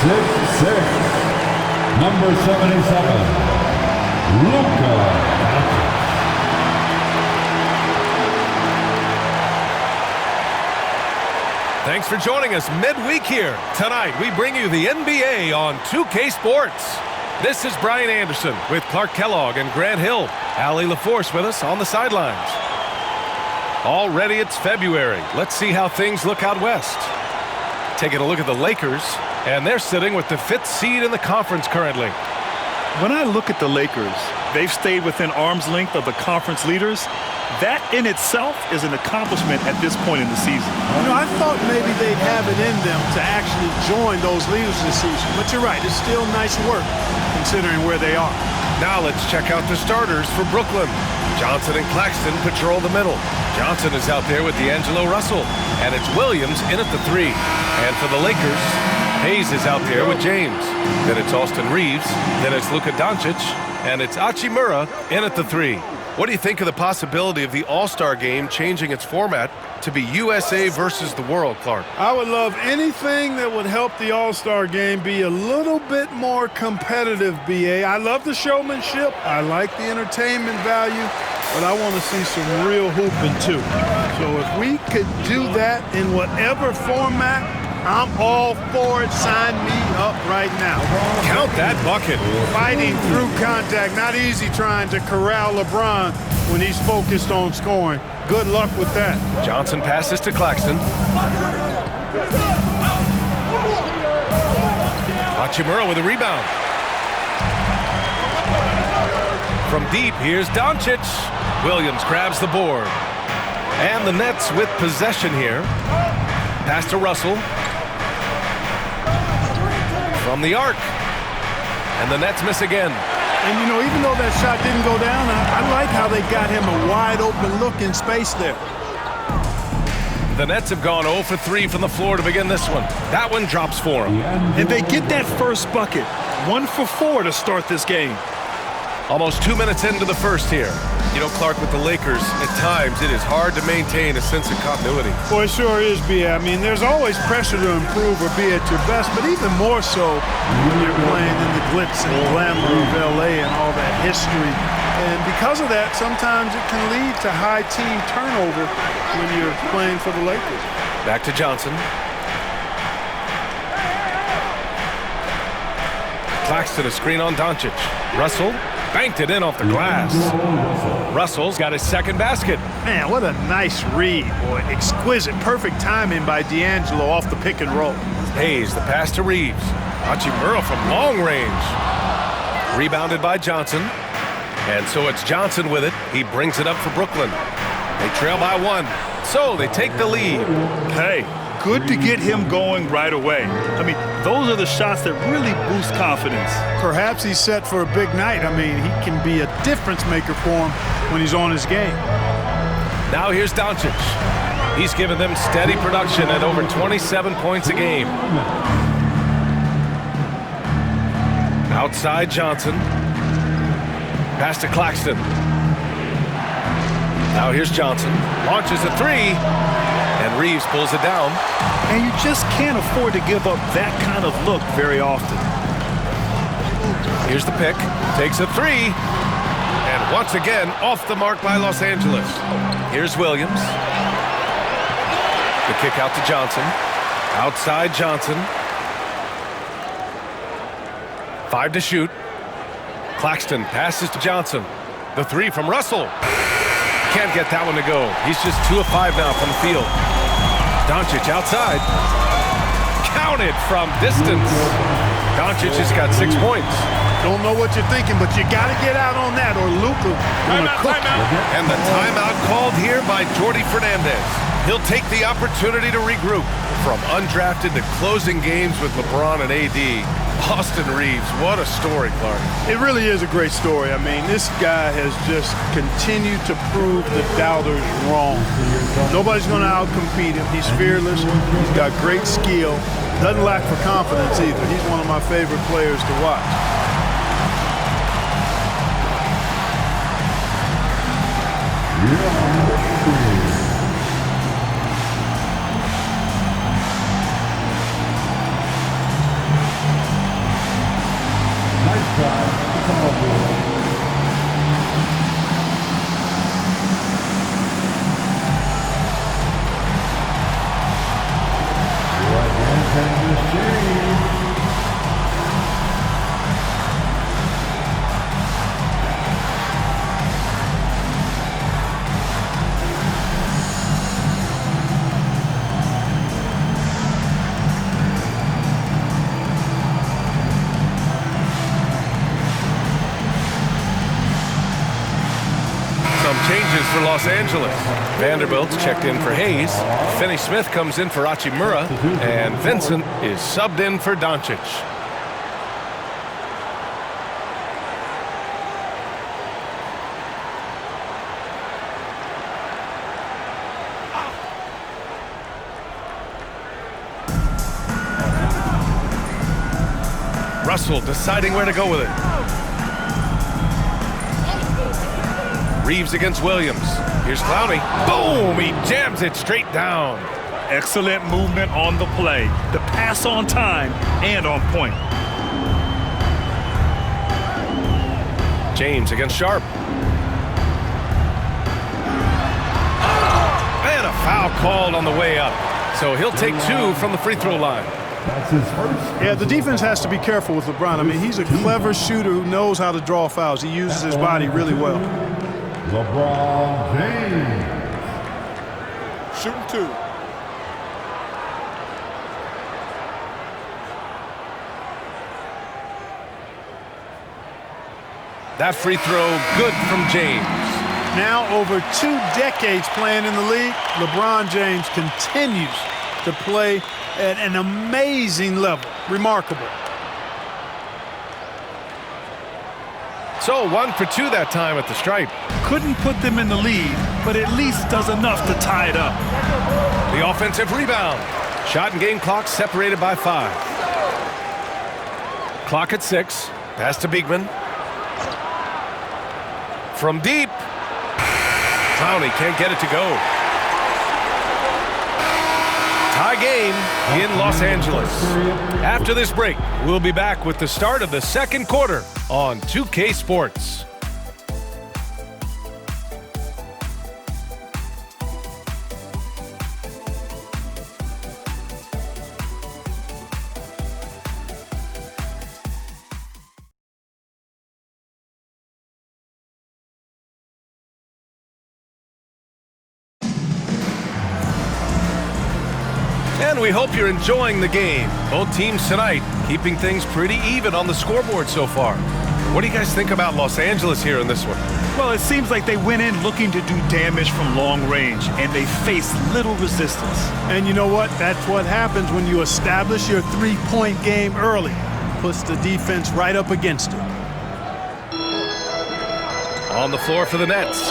6'6", number 77, Luka Doncic. Thanks for joining us midweek here. Tonight, we bring you the NBA on 2K Sports. This is Brian Anderson with Clark Kellogg and Grant Hill. Allie LaForce with us on the sidelines. Already it's February. Let's see how things look out west. Taking a look at the Lakers, and they're sitting with the 5th seed in the conference currently. When I look at the Lakers, they've stayed within arm's length of the conference leaders. That in itself is an accomplishment at this point in the season. You know, I thought maybe they'd have it in them to actually join those leaders this season. But you're right, it's still nice work considering where they are. Now let's check out the starters for Brooklyn. Johnson and Claxton patrol the middle. Johnson is out there with D'Angelo Russell. And it's Williams in at the 3. And for the Lakers, Hayes is out there with James. Then it's Austin Reeves. Then it's Luka Doncic. And it's Hachimura in at the 3. What do you think of the possibility of the All-Star game changing its format to be USA versus the world, Clark? I would love anything that would help the All-Star game be a little bit more competitive, B.A. I love the showmanship. I like the entertainment value, but I want to see some real hooping too. So if we could do that in whatever format, I'm all for it. Sign me up right now. Count that bucket. Fighting through contact. Not easy trying to corral LeBron when he's focused on scoring. Good luck with that. Johnson passes to Claxton. Hachimura with a rebound. From deep, here's Doncic. Williams grabs the board. And the Nets with possession here. Pass to Russell. From the arc. And the Nets miss again. And, you know, even though that shot didn't go down, I like how they got him a wide-open look in space there. The Nets have gone 0 for 3 from the floor to begin this one. That one drops for them. And they get that first bucket. 1 for 4 to start this game. Almost 2 minutes into the first here. You know, Clark, with the Lakers, at times it is hard to maintain a sense of continuity. Boy, it sure is, B. I mean, there's always pressure to improve or be at your best, but even more so when you're playing in the glitz and glamour of L.A. and all that history. And because of that, sometimes it can lead to high team turnover when you're playing for the Lakers. Back to Johnson. Claxton, a screen on Doncic. Russell banked it in off the glass. Russell's got his second basket. Man, what a nice read, boy. Exquisite, perfect timing by D'Angelo off the pick and roll. Hayes, the pass to Reeves. Hachimura from long range. Rebounded by Johnson. And so it's Johnson with it. He brings it up for Brooklyn. They trail by 1. So they take the lead. Hey, good to get him going right away. I mean, those are the shots that really boost confidence. Perhaps he's set for a big night. I mean, he can be a difference maker for him when he's on his game. Now here's Doncic. He's given them steady production at over 27 points a game. Outside Johnson. Pass to Claxton. Now here's Johnson. Launches a 3. And Reeves pulls it down. And you just can't afford to give up that kind of look very often. Here's the pick. Takes a 3. And once again, off the mark by Los Angeles. Here's Williams. The kick out to Johnson. Outside Johnson. 5 to shoot. Claxton passes to Johnson. The 3 from Russell. Can't get that one to go. He's just 2 of 5 now from the field. Doncic outside. Counted from distance. Doncic has got 6 points. Don't know what you're thinking, but you got to get out on that or Luka will cook. And the timeout called here by Jordi Fernandez. He'll take the opportunity to regroup. From undrafted to closing games with LeBron and AD, Austin Reeves, what a story, Clark. It really is a great story. I mean, this guy has just continued to prove the doubters wrong. Nobody's going to outcompete him. He's fearless. He's got great skill. Doesn't lack for confidence either. He's one of my favorite players to watch. Some changes for Los Angeles. Vanderbilt's checked in for Hayes. Finney Smith comes in for Hachimura. And Vincent is subbed in for Doncic. Russell deciding where to go with it. Reeves against Williams. Here's Clowney. Boom! He jams it straight down. Excellent movement on the play. The pass on time and on point. James against Sharp. And a foul called on the way up. So he'll take 2 from the free throw line. That's his first. Yeah, the defense has to be careful with LeBron. I mean, he's a clever shooter who knows how to draw fouls. He uses his body really well. LeBron James. Shooting 2. That free throw good from James. Now over 2 decades playing in the league, LeBron James continues to play at an amazing level. Remarkable. So 1 for 2 that time at the stripe. Couldn't put them in the lead, but at least does enough to tie it up. The offensive rebound. Shot and game clock separated by 5. Clock at 6. Pass to Beekman. From deep. Clowney can't get it to go. Tie game in Los Angeles. After this break, we'll be back with the start of the second quarter on 2K Sports. And we hope you're enjoying the game. Both teams tonight keeping things pretty even on the scoreboard so far. What do you guys think about Los Angeles here in this one? Well, it seems like they went in looking to do damage from long range, and they faced little resistance. And you know what? That's what happens when you establish your three-point game early. Puts the defense right up against it. On the floor for the Nets.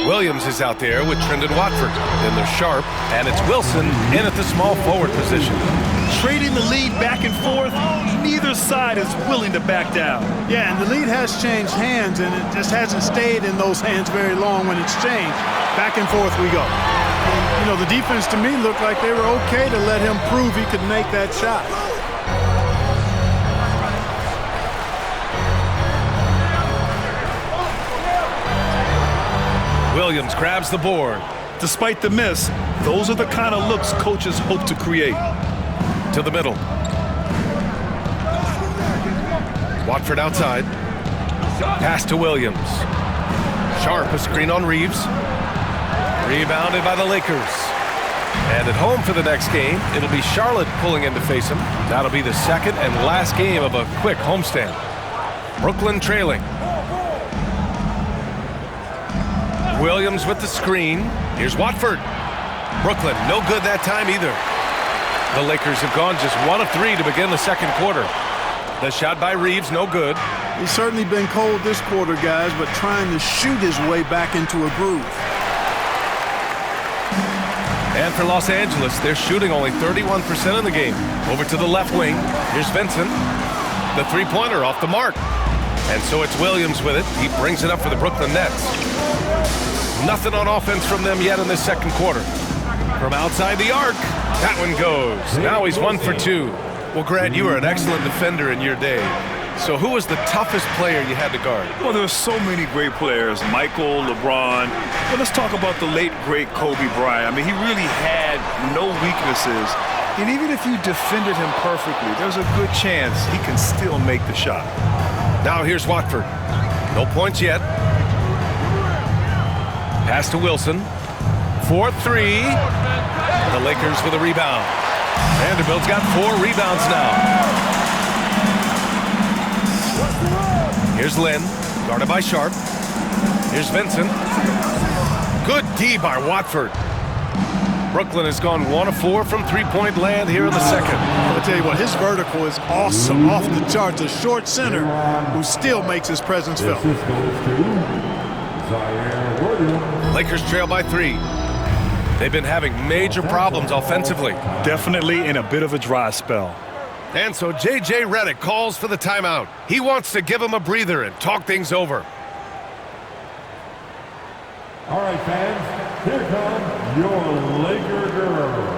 Williams is out there with Trendon Watford. Then there's Sharp, and it's Wilson in at the small forward position. Trading the lead back and forth, neither side is willing to back down. Yeah, and the lead has changed hands, and it just hasn't stayed in those hands very long when it's changed. Back and forth we go. And, you know, the defense to me looked like they were okay to let him prove he could make that shot. Williams grabs the board. Despite the miss, those are the kind of looks coaches hope to create. To the middle. Watford outside. Pass to Williams. Sharp, a screen on Reeves. Rebounded by the Lakers. And at home for the next game, it'll be Charlotte pulling in to face him. That'll be the second and last game of a quick homestand. Brooklyn trailing. Williams with the screen. Here's Watford. Brooklyn, no good that time either. The Lakers have gone just 1 of 3 to begin the second quarter. The shot by Reeves, no good. He's certainly been cold this quarter, guys, but trying to shoot his way back into a groove. And for Los Angeles, they're shooting only 31% in the game. Over to the left wing. Here's Vincent. The three-pointer off the mark. And so it's Williams with it. He brings it up for the Brooklyn Nets. Nothing on offense from them yet in this second quarter. From outside the arc, that one goes. Now he's 1 for 2. Well, Grant, you were an excellent defender in your day. So who was the toughest player you had to guard? Well, there's so many great players. Michael, LeBron. But let's talk about the late, great Kobe Bryant. I mean, he really had no weaknesses. And even if you defended him perfectly, there's a good chance he can still make the shot. Now here's Watford. No points yet. Pass to Wilson. 4-3. The Lakers with a rebound. Vanderbilt's got 4 rebounds now. Here's Lynn, guarded by Sharp. Here's Vincent. Good D by Watford. Brooklyn has gone 1 of 4 from three-point land here in the second. I'll tell you what, his vertical is awesome, off the charts. A short center who still makes his presence felt. This goes to Zaire Williams. Lakers trail by 3. They've been having major problems offensively. Definitely in a bit of a dry spell. And so J.J. Redick calls for the timeout. He wants to give him a breather and talk things over. All right, fans, here come your Laker girls.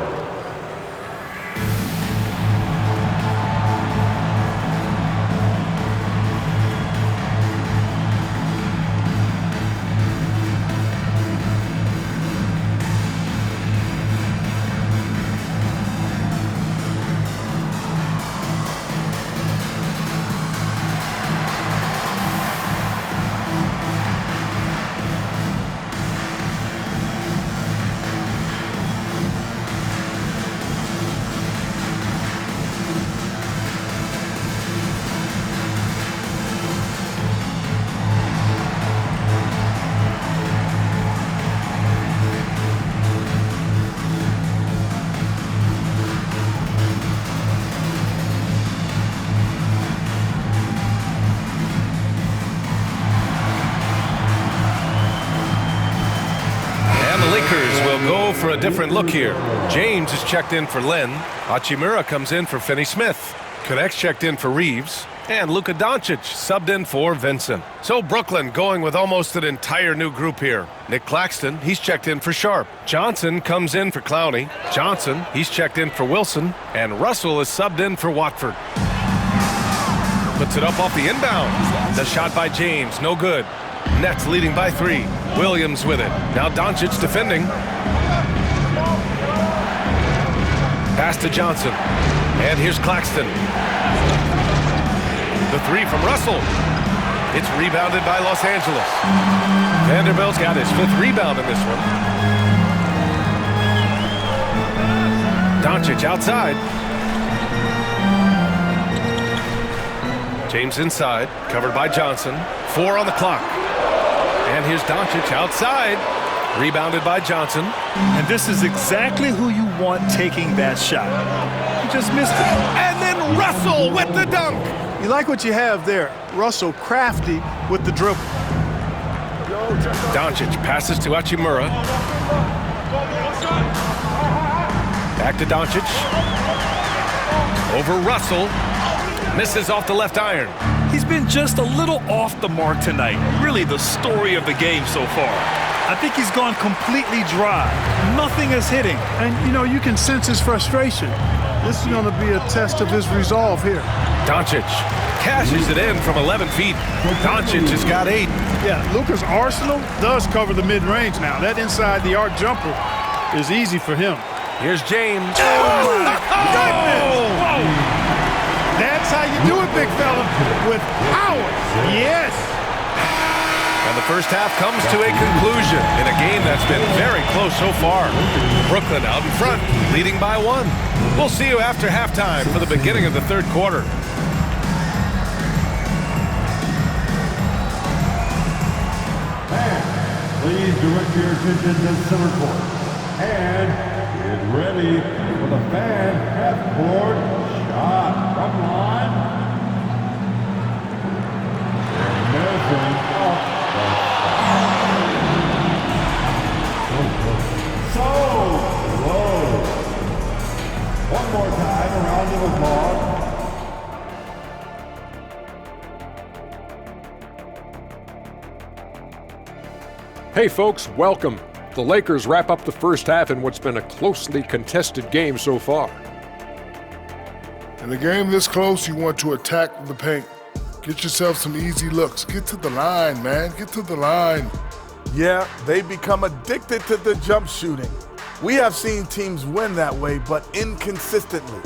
Go for a different look here. James is checked in for Len. Hachimura comes in for Finney Smith. Connect's checked in for Reeves. And Luka Doncic subbed in for Vincent. So Brooklyn going with almost an entire new group here. Nick Claxton, he's checked in for Sharp. Johnson comes in for Clowney. Johnson, he's checked in for Wilson. And Russell is subbed in for Watford. Puts it up off the inbound. The shot by James, no good. Nets leading by 3. Williams with it. Now Doncic defending. Pass to Johnson. And here's Claxton. The 3 from Russell. It's rebounded by Los Angeles. Vanderbilt's got his 5th rebound in this one. Doncic outside. James inside, covered by Johnson. 4 on the clock. And here's Doncic outside, rebounded by Johnson. And this is exactly who you want taking that shot. He just missed it. And then Russell with the dunk. You like what you have there. Russell crafty with the dribble. Doncic passes to Hachimura. Back to Doncic. Over Russell. Misses off the left iron. He's been just a little off the mark tonight. Really the story of the game so far. I think he's gone completely dry. Nothing is hitting. And, you know, you can sense his frustration. This is going to be a test of his resolve here. Doncic cashes it in from 11 feet. Doncic has got 8. Yeah, Luka's arsenal does cover the mid-range now. That inside-the-arc jumper is easy for him. Here's James. Oh, my goodness! Whoa. That's how you do it, big fella, with power. Yes. And the first half comes to a conclusion in a game that's been very close so far. Brooklyn out in front, leading by 1. We'll see you after halftime for the beginning of the third quarter. And please direct your attention to center court. And get ready for the fan half-court shot from line. Measuring up so low. One more time, a round of applause. Hey folks, welcome. The Lakers wrap up the first half in what's been a closely contested game so far. In a game this close, you want to attack the paint. Get yourself some easy looks. Get to the line, man. Get to the line. Yeah, they become addicted to the jump shooting. We have seen teams win that way, but inconsistently.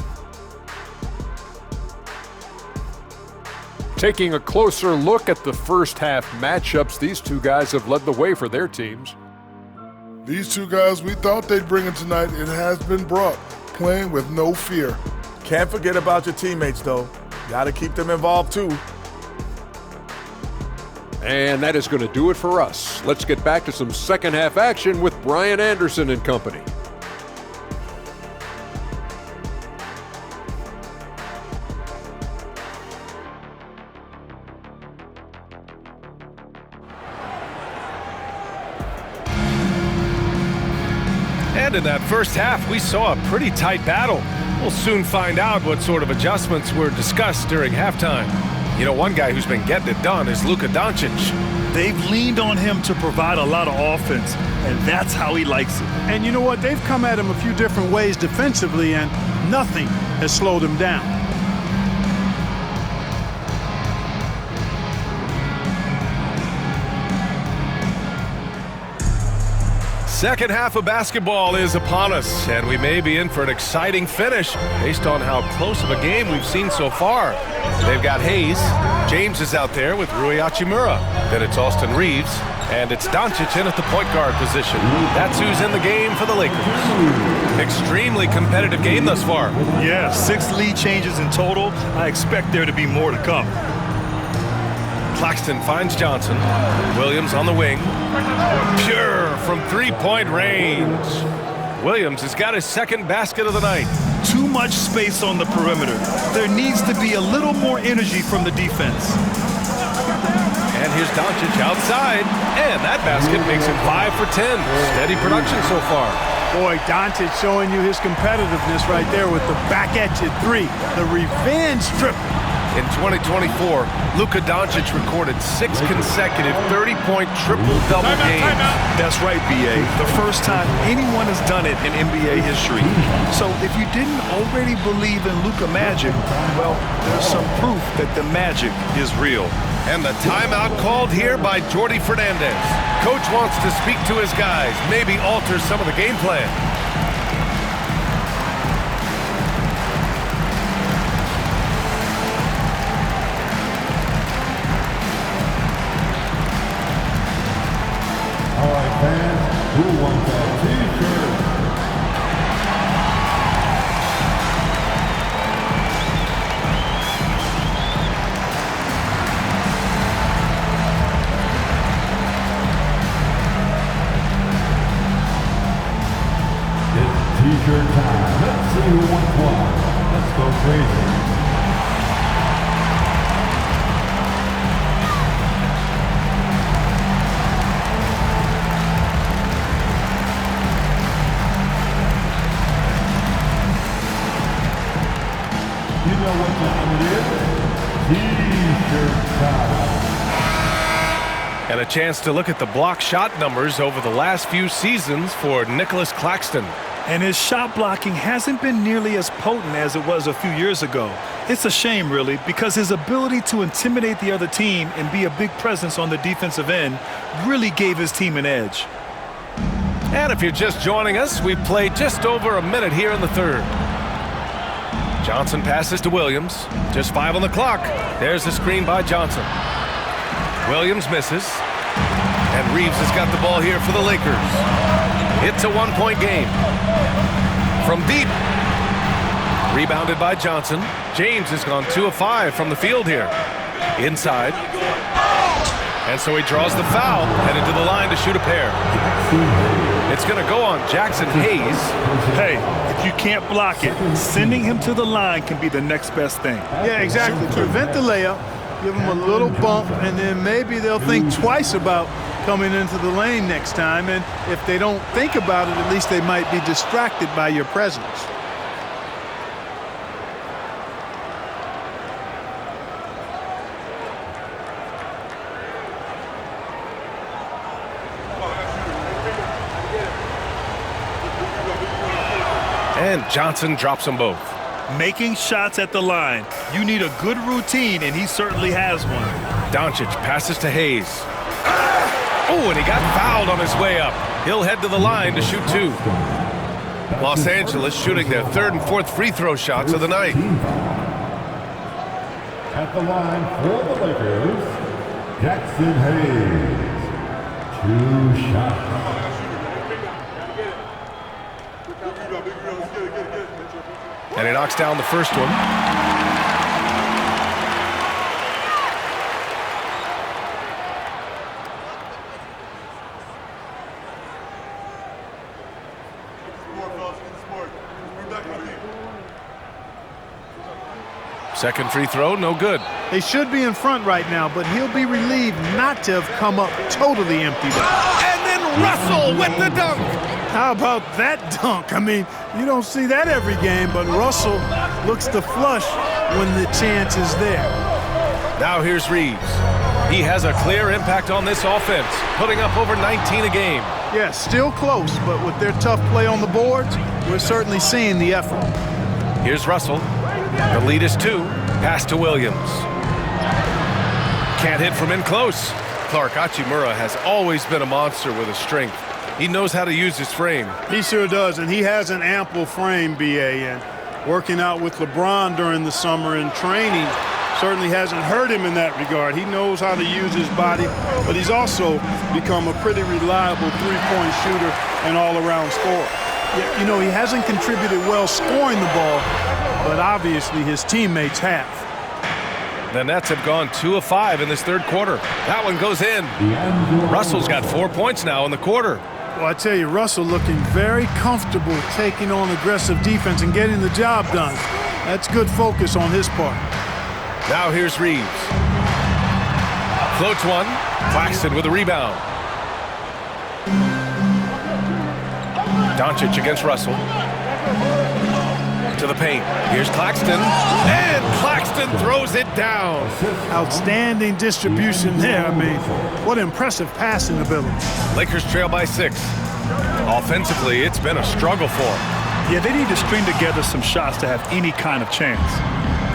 Taking a closer look at the first half matchups, these two guys have led the way for their teams. These two guys, we thought they'd bring it tonight. It has been brought, playing with no fear. Can't forget about your teammates, though. Got to keep them involved, too. And that is going to do it for us. Let's get back to some second half action with Brian Anderson and company. And in that first half, we saw a pretty tight battle. We'll soon find out what sort of adjustments were discussed during halftime. You know, one guy who's been getting it done is Luka Doncic. They've leaned on him to provide a lot of offense, and that's how he likes it. And you know what? They've come at him a few different ways defensively, and nothing has slowed him down. Second half of basketball is upon us, and we may be in for an exciting finish based on how close of a game we've seen so far. They've got Hayes. James is out there with Rui Hachimura. Then it's Austin Reeves, and it's Doncic in at the point guard position. That's who's in the game for the Lakers. Extremely competitive game thus far. Yeah, 6 lead changes in total. I expect there to be more to come. Claxton finds Johnson. Williams on the wing. Pure from three-point range. Williams has got his second basket of the night. Too much space on the perimeter. There needs to be a little more energy from the defense. And here's Doncic outside. And that basket makes it 5 for 10. Steady production so far. Boy, Doncic showing you his competitiveness right there with the back at you three. The revenge triple. In 2024, Luka Doncic recorded 6 consecutive 30-point triple-double games. That's right, B.A. The first time anyone has done it in NBA history. So if you didn't already believe in Luka Magic, well, there's some proof that the magic is real. And the timeout called here by Jordi Fernandez. Coach wants to speak to his guys, maybe alter some of the game plan. All right, fans, who wants that T-shirt? It's T-shirt time. Let's see who wants one. Let's go crazy. You know what time it is? T-shirt time. And a chance to look at the block shot numbers over the last few seasons for Nicholas Claxton. And his shot blocking hasn't been nearly as potent as it was a few years ago. It's a shame, really, because his ability to intimidate the other team and be a big presence on the defensive end really gave his team an edge. And if you're just joining us, we've played just over a minute here in the third. Johnson passes to Williams. Just 5 on the clock. There's the screen by Johnson. Williams misses. And Reeves has got the ball here for the Lakers. It's a one-point game. From deep. Rebounded by Johnson. James has gone 2 of 5 from the field here. Inside. And so he draws the foul, headed to the line to shoot a pair. It's going to go on Jackson Hayes. Hey, if you can't block it, sending him to the line can be the next best thing. Yeah, exactly. Prevent the layup, give them a little bump, and then maybe they'll think twice about coming into the lane next time. And if they don't think about it, at least they might be distracted by your presence. And Johnson drops them both. Making shots at the line. You need a good routine, and he certainly has one. Doncic passes to Hayes. Oh, and he got fouled on his way up. He'll head to the line to shoot 2. Los Angeles shooting their 3rd and 4th free throw shots of the night. At the line for the Lakers, Jackson Hayes. 2 shots. And he knocks down the first one. Second free throw, no good. They should be in front right now, but he'll be relieved not to have come up totally empty. And then Russell with the dunk. How about that dunk? I mean, you don't see that every game, but Russell looks to flush when the chance is there. Now here's Reeves. He has a clear impact on this offense, putting up over 19 a game. Yeah, still close, but with their tough play on the boards, we're certainly seeing the effort. Here's Russell. The lead is 2. Pass to Williams. Can't hit from in close. Clark Hachimura has always been a monster with his strength. He knows how to use his frame. He sure does, and he has an ample frame, B.A., and working out with LeBron during the summer and training certainly hasn't hurt him in that regard. He knows how to use his body, but he's also become a pretty reliable three-point shooter and all-around scorer. You know, he hasn't contributed well scoring the ball, but obviously his teammates have. The Nets have gone 2 of 5 in this third quarter. That one goes in. Russell's got 4 points now in the quarter. Well, I tell you, Russell looking very comfortable taking on aggressive defense and getting the job done. That's good focus on his part. Now here's Reeves. Floats one. Claxton with a rebound. Doncic against Russell. To the paint. Here's Claxton. And Claxton throws it down. Outstanding distribution there. I mean, what impressive passing ability. Lakers trail by 6. Offensively, it's been a struggle for them. Yeah, they need to string together some shots to have any kind of chance.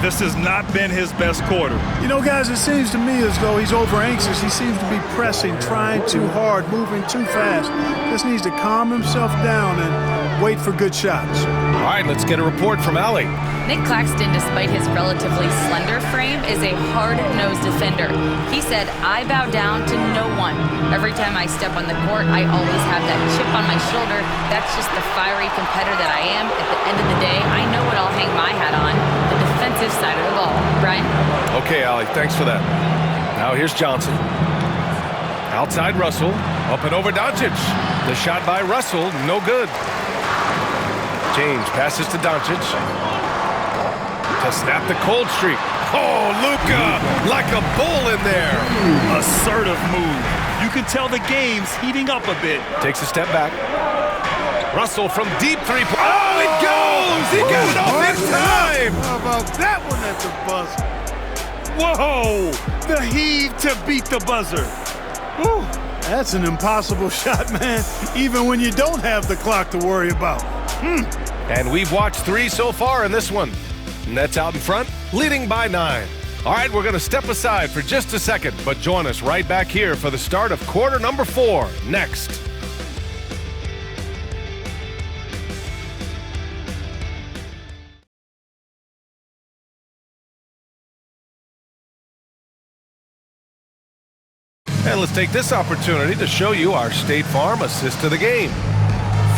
This has not been his best quarter. You know, guys, it seems to me as though he's over anxious. He seems to be pressing, trying too hard, moving too fast. Just needs to calm himself down and wait for good shots. All right, let's get a report from Allie. Nick Claxton, despite his relatively slender frame, is a hard-nosed defender. He said, "I bow down to no one. Every time I step on the court, I always have that chip on my shoulder. That's just the fiery competitor that I am. At the end of the day, I know what I'll hang my hat on, the defensive side of the ball." Brian? Okay, Allie, thanks for that. Now here's Johnson. Outside Russell, up and over Doncic. The shot by Russell, no good. James passes to Doncic. To snap the cold streak. Oh, Luka, like a bull in there. Assertive move. You can tell the game's heating up a bit. Takes a step back. Russell from deep three-point. Oh, it goes! He got it off in time! How about that one at the buzzer? Whoa! The heave to beat the buzzer. Whew. That's an impossible shot, man, even when you don't have the clock to worry about. And we've watched 3 so far in this one. Nets out in front, leading by 9. All right, we're going to step aside for just a second, but join us right back here for the start of quarter number 4 next. And let's take this opportunity to show you our State Farm assist to the game.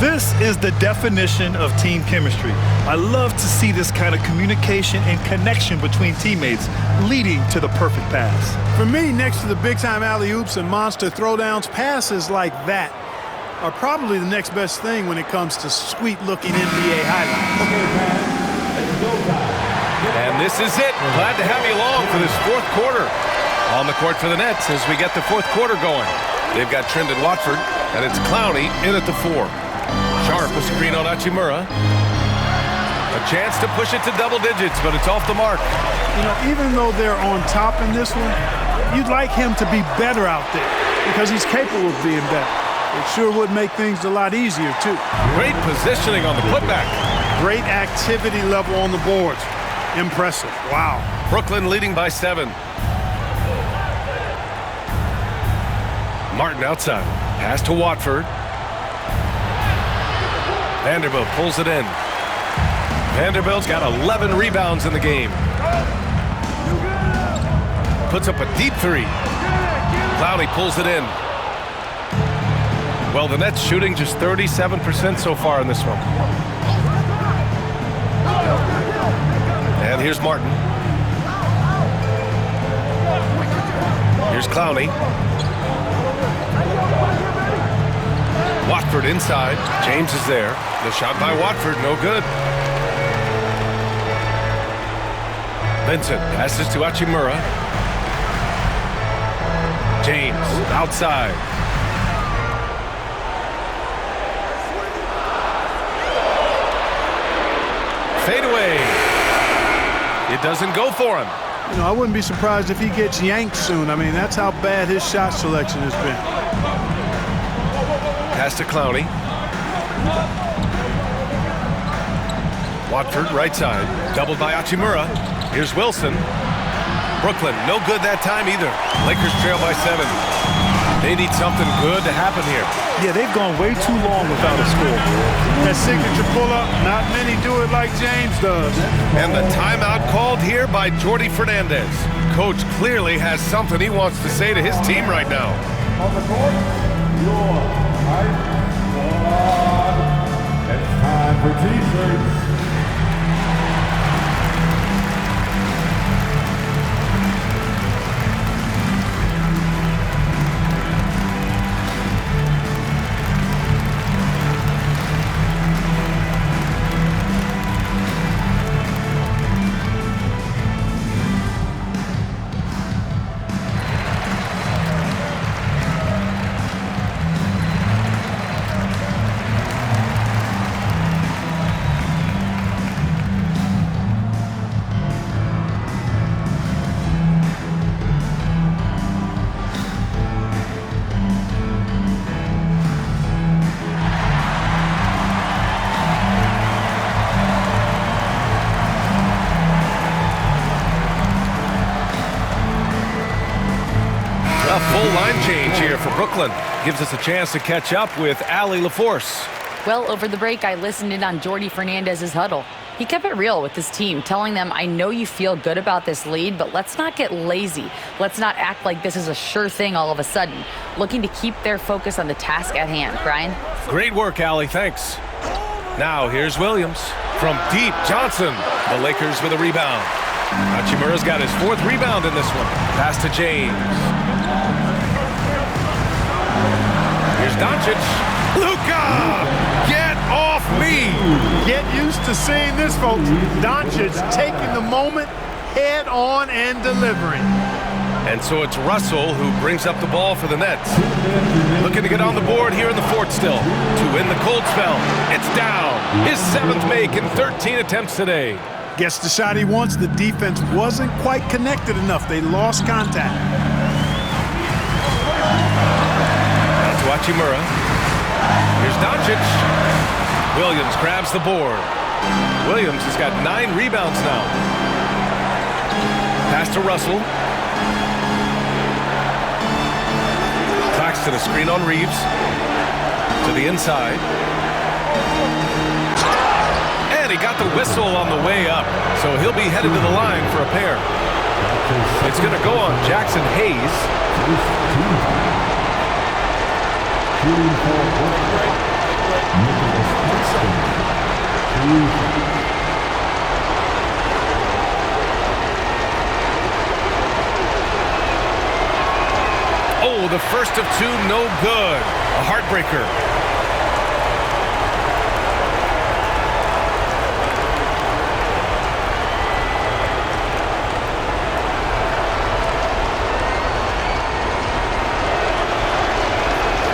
This is the definition of team chemistry. I love to see this kind of communication and connection between teammates leading to the perfect pass. For me, next to the big-time alley-oops and monster throwdowns, passes like that are probably the next best thing when it comes to sweet-looking NBA highlights. And this is it. Glad to have you along for this fourth quarter. On the court for the Nets as we get the fourth quarter going. They've got Trendon Watford, and it's Clowney in at the 4. Sharp a screen on Hachimura. A chance to push it to double digits, but it's off the mark. You know, even though they're on top in this one, you'd like him to be better out there because he's capable of being better. It sure would make things a lot easier, too. Great positioning on the putback. Great activity level on the boards. Impressive. Wow. Brooklyn leading by 7. Martin outside. Pass to Watford. Vanderbilt pulls it in. Vanderbilt's got 11 rebounds in the game. Puts up a deep 3. Clowney pulls it in. Well, the Nets shooting just 37% so far in this one. And here's Martin. Here's Clowney. Watford Watford inside. James is there. The shot by Watford, no good. Vincent passes to Hachimura. James outside. Fade away. It doesn't go for him. You know, I wouldn't be surprised if he gets yanked soon. I mean, that's how bad his shot selection has been. Pass to Clowney. Watford, right side. Doubled by Hachimura. Here's Wilson. Brooklyn, no good that time either. Lakers trail by 7. They need something good to happen here. Yeah, they've gone way too long without a score. That signature pull-up, not many do it like James does. And the timeout called here by Jordi Fernandez. Coach clearly has something he wants to say to his team right now. On the court, your hype squad. It's time for T-shirts. A full line change here for Brooklyn. Gives us a chance to catch up with Allie LaForce. Well, over the break, I listened in on Jordi Fernandez's huddle. He kept it real with his team, telling them, I know you feel good about this lead, but let's not get lazy. Let's not act like this is a sure thing all of a sudden. Looking to keep their focus on the task at hand. Brian? Great work, Allie. Thanks. Now, here's Williams. From deep, Johnson. The Lakers with a rebound. Hachimura's got his 4th rebound in this one. Pass to James. Here's Doncic. Luka! Get off me! Get used to seeing this, folks. Doncic taking the moment head on and delivering. And so it's Russell who brings up the ball for the Nets. Looking to get on the board here in the 4th still. To win the cold spell. It's down. His 7th make in 13 attempts today. Gets the shot he wants. The defense wasn't quite connected enough. They lost contact. Now to Hachimura. Here's Doncic. Williams grabs the board. Williams has got 9 rebounds now. Pass to Russell. Claxton a screen on Reeves. To the inside. And he got the whistle on the way up. So he'll be headed to the line for a pair. It's going to go on Jackson Hayes. Oh, the first of 2, no good. A heartbreaker.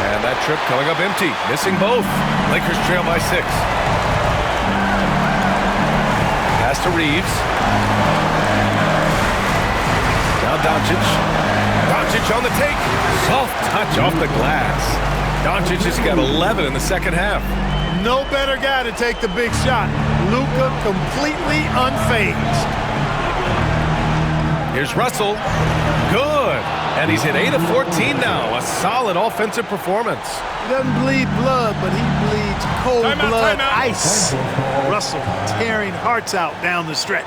And that trip coming up empty. Missing both. Lakers trail by 6. Pass to Reeves. Now Doncic. Doncic on the take. Soft touch off the glass. Doncic has got 11 in the second half. No better guy to take the big shot. Luka completely unfazed. Here's Russell. Good. And he's hit 8 of 14 now. A solid offensive performance. He doesn't bleed blood, but he bleeds cold blood ice. Russell tearing hearts out down the stretch.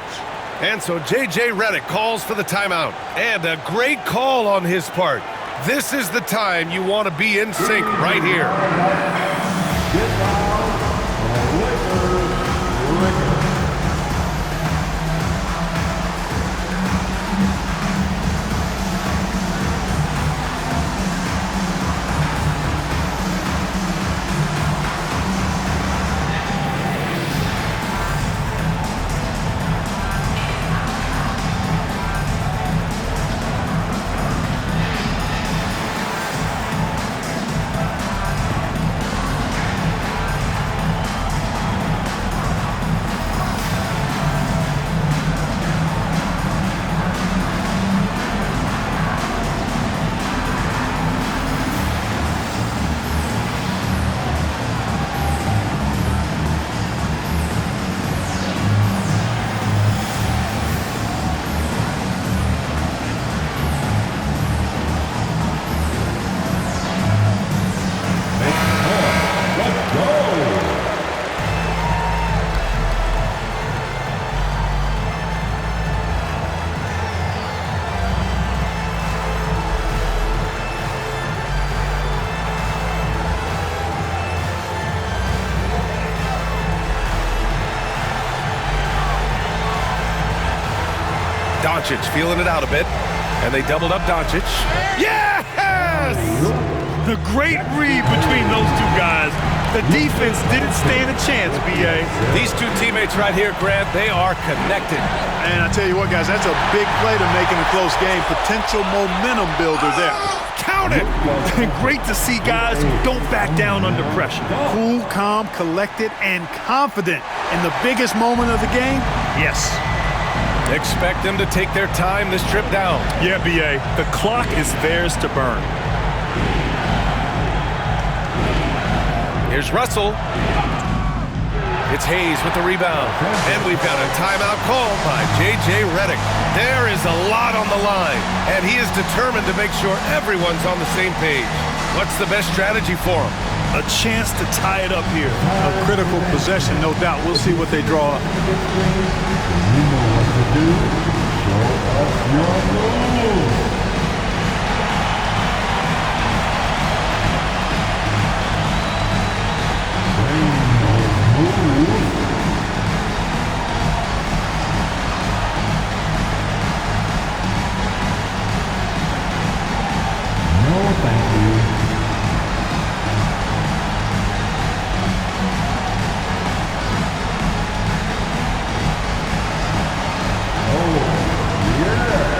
And so J.J. Redick calls for the timeout. And a great call on his part. This is the time you want to be in sync right here. Doncic feeling it out a bit. And they doubled up Doncic. Yes! The great read between those two guys. The defense didn't stand a chance, B.A. These two teammates right here, Grant, they are connected. And I tell you what, guys, that's a big play to make in a close game. Potential momentum builder there. Count it! Great to see guys who don't back down under pressure. Cool, calm, collected, and confident in the biggest moment of the game. Yes. Expect them to take their time this trip down. Yeah, B.A. The clock is theirs to burn. Here's Russell. It's Hayes with the rebound. And we've got a timeout called by J.J. Redick. There is a lot on the line, and he is determined to make sure everyone's on the same page. What's the best strategy for him? A chance to tie it up here. A critical possession, no doubt. We'll see what they draw up. You know what to do. Show us your moves. No, thank you. Oh, yeah.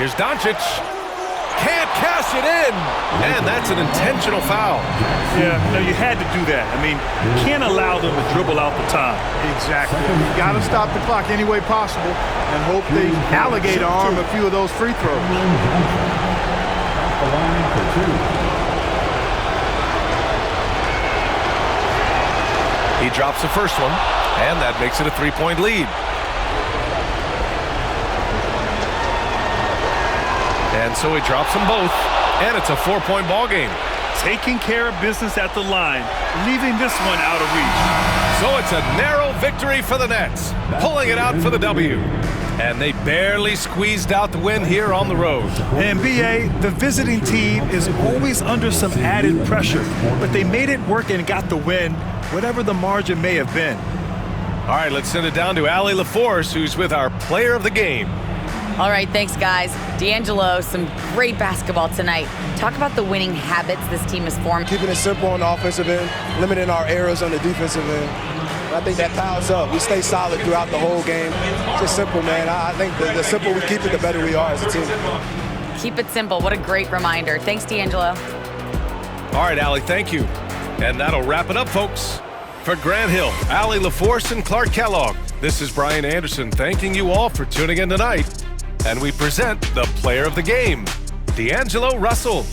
Here's Doncic. Can't cash it in. And that's an intentional foul. Yeah, no, you had to do that. I mean, you can't allow them to dribble out the time. Exactly. You got to stop the clock any way possible and hope they alligator arm a few of those free throws. Off the line for two. He drops the first one, and that makes it a three-point lead. And so he drops them both, and it's a four-point ball game. Taking care of business at the line, leaving this one out of reach. So it's a narrow victory for the Nets, pulling it out for the W. And they barely squeezed out the win here on the road. And B.A., the visiting team is always under some added pressure, but they made it work and got the win, whatever the margin may have been. All right, let's send it down to Allie LaForce, who's with our player of the game. All right, thanks, guys. D'Angelo, some great basketball tonight. Talk about the winning habits this team has formed. Keeping it simple on the offensive end, limiting our errors on the defensive end. And I think that piles up. We stay solid throughout the whole game. Just simple, man. I think the simpler we keep it, the better we are as a team. Keep it simple. What a great reminder. Thanks, D'Angelo. All right, Allie, thank you. And that'll wrap it up, folks. For Grant Hill, Allie LaForce, and Clark Kellogg, this is Brian Anderson thanking you all for tuning in tonight. And we present the player of the game, D'Angelo Russell.